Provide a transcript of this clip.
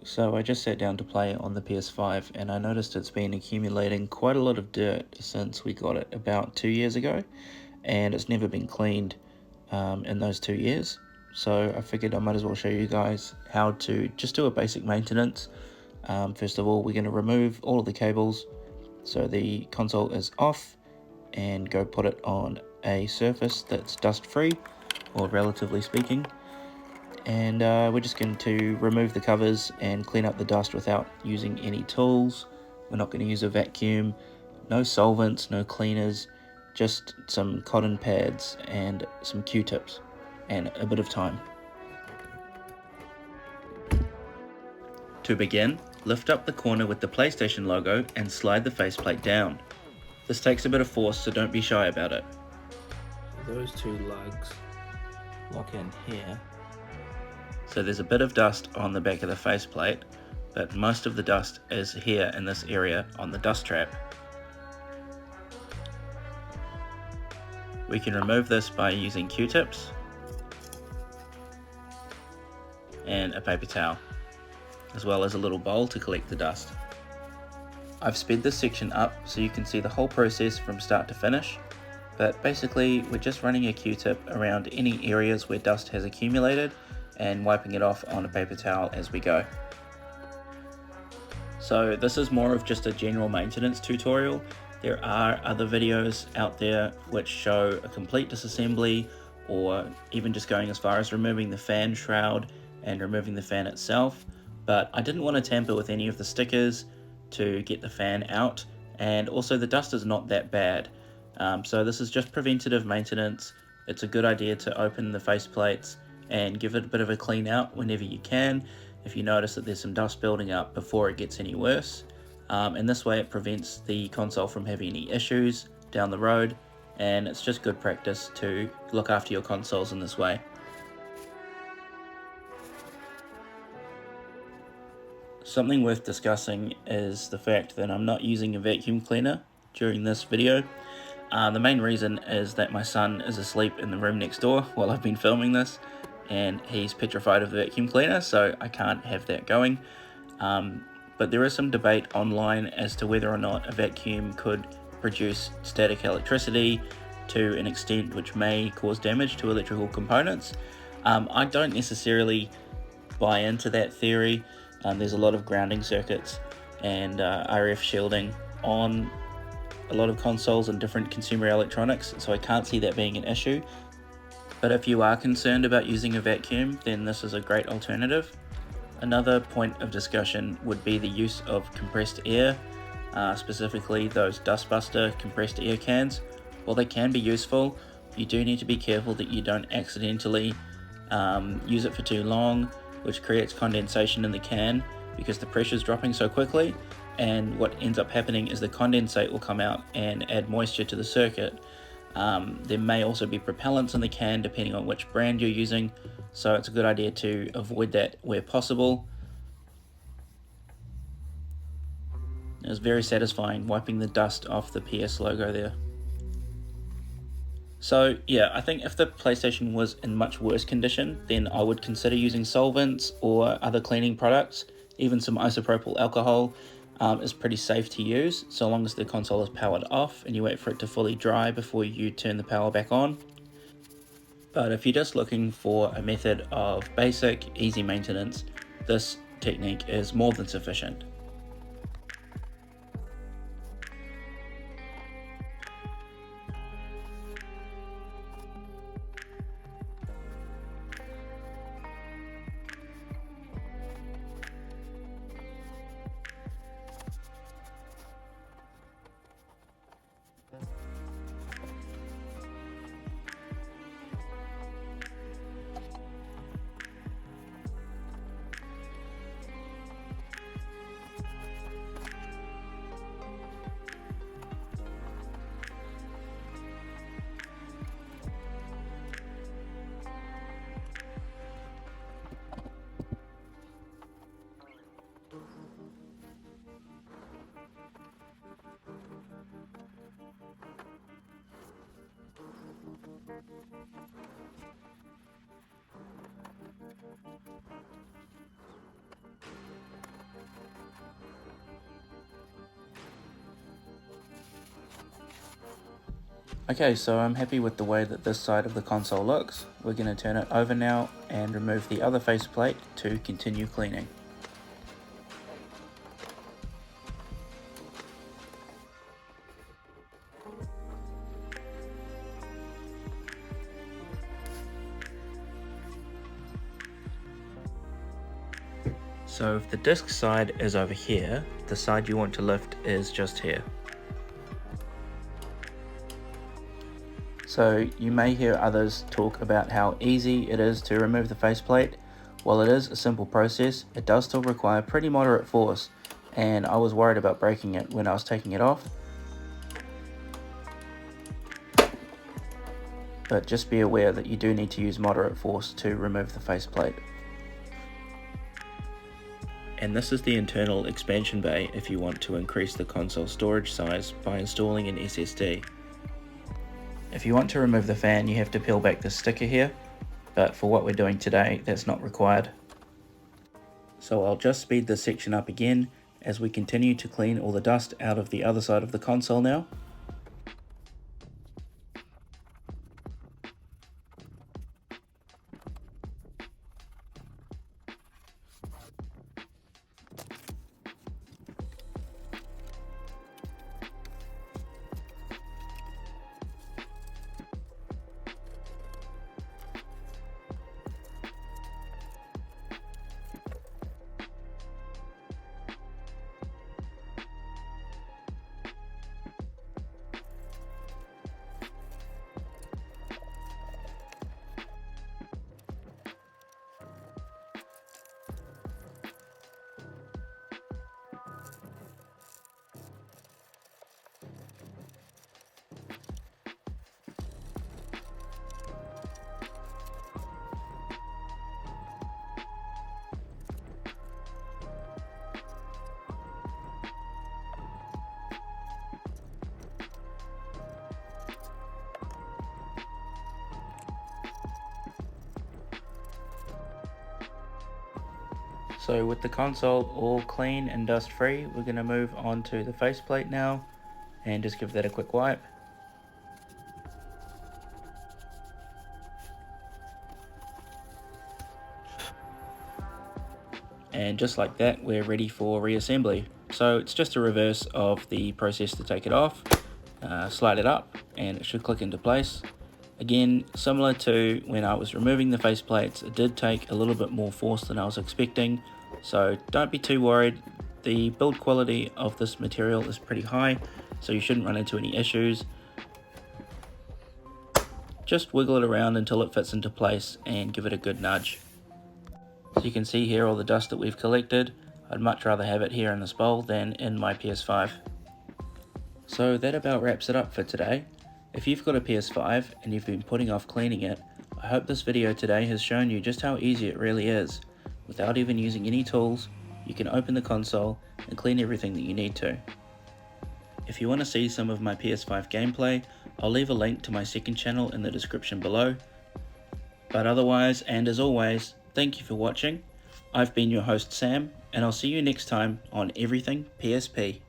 So I just sat down to play on the PS5 and I noticed it's been accumulating quite a lot of dirt since we got it about 2 years ago, and it's never been cleaned in those 2 years. So I figured I might as well show you guys how to just do a basic maintenance. First of all, we're going to remove all of the cables so the console is off and go put it on a surface that's dust free, or relatively speaking. And we're just going to remove the covers and clean up the dust without using any tools. We're not going to use a vacuum, no solvents, no cleaners, just some cotton pads and some Q-tips and a bit of time. To begin, lift up the corner with the PlayStation logo and slide the faceplate down. This takes a bit of force, so don't be shy about it. Those two lugs lock in here. So there's a bit of dust on the back of the faceplate, but most of the dust is here in this area on the dust trap. We can remove this by using Q-tips and a paper towel, as well as a little bowl to collect the dust. I've sped this section up so you can see the whole process from start to finish, but basically we're just running a Q-tip around any areas where dust has accumulated and wiping it off on a paper towel as we go. So this is more of just a general maintenance tutorial. There are other videos out there which show a complete disassembly, or even just going as far as removing the fan shroud and removing the fan itself, but I didn't want to tamper with any of the stickers to get the fan out, and also the dust is not that bad. So this is just preventative maintenance. It's a good idea to open the faceplates and give it a bit of a clean out whenever you can, if you notice that there's some dust building up before it gets any worse. And this way it prevents the console from having any issues down the road, and it's just good practice to look after your consoles in this way. Something worth discussing is the fact that I'm not using a vacuum cleaner during this video. The main reason is that my son is asleep in the room next door while I've been filming this, and he's petrified of the vacuum cleaner, so I can't have that going. But there is some debate online as to whether or not a vacuum could produce static electricity to an extent which may cause damage to electrical components. I don't necessarily buy into that theory. There's a lot of grounding circuits and RF shielding on a lot of consoles and different consumer electronics, so I can't see that being an issue. But if you are concerned about using a vacuum, then this is a great alternative. Another point of discussion would be the use of compressed air, specifically those dustbuster compressed air cans. While they can be useful, you do need to be careful that you don't accidentally use it for too long, which creates condensation in the can because the pressure is dropping so quickly, and what ends up happening is the condensate will come out and add moisture to the circuit. There may also be propellants in the can depending on which brand you're using, so it's a good idea to avoid that where possible. It was very satisfying wiping the dust off the PS logo there. So yeah, I think if the PlayStation was in much worse condition, then I would consider using solvents or other cleaning products. Even some isopropyl alcohol is pretty safe to use, so long as the console is powered off and you wait for it to fully dry before you turn the power back on. But if you're just looking for a method of basic, easy maintenance, this technique is more than sufficient. Okay, so I'm happy with the way that this side of the console looks. We're going to turn it over now and remove the other faceplate to continue cleaning. So if the disc side is over here, the side you want to lift is just here. So you may hear others talk about how easy it is to remove the faceplate. While it is a simple process, it does still require pretty moderate force, and I was worried about breaking it when I was taking it off. But just be aware that you do need to use moderate force to remove the faceplate. And this is the internal expansion bay if you want to increase the console storage size by installing an SSD. If you want to remove the fan, you have to peel back the sticker here, but for what we're doing today, that's not required. So I'll just speed this section up again as we continue to clean all the dust out of the other side of the console now. So with the console all clean and dust free, we're going to move on to the faceplate now and just give that a quick wipe. And just like that, we're ready for reassembly. So it's just a reverse of the process to take it off. Slide it up and it should click into place. Again, similar to when I was removing the faceplates, it did take a little bit more force than I was expecting, so don't be too worried. The build quality of this material is pretty high, so you shouldn't run into any issues. Just wiggle it around until it fits into place and give it a good nudge. So you can see here all the dust that we've collected. I'd much rather have it here in this bowl than in my PS5. So that about wraps it up for today. If you've got a PS5 and you've been putting off cleaning it, I hope this video today has shown you just how easy it really is. Without even using any tools, you can open the console and clean everything that you need to. If you want to see some of my PS5 gameplay, I'll leave a link to my second channel in the description below. But otherwise, and as always, thank you for watching. I've been your host Sam, and I'll see you next time on Everything PSP.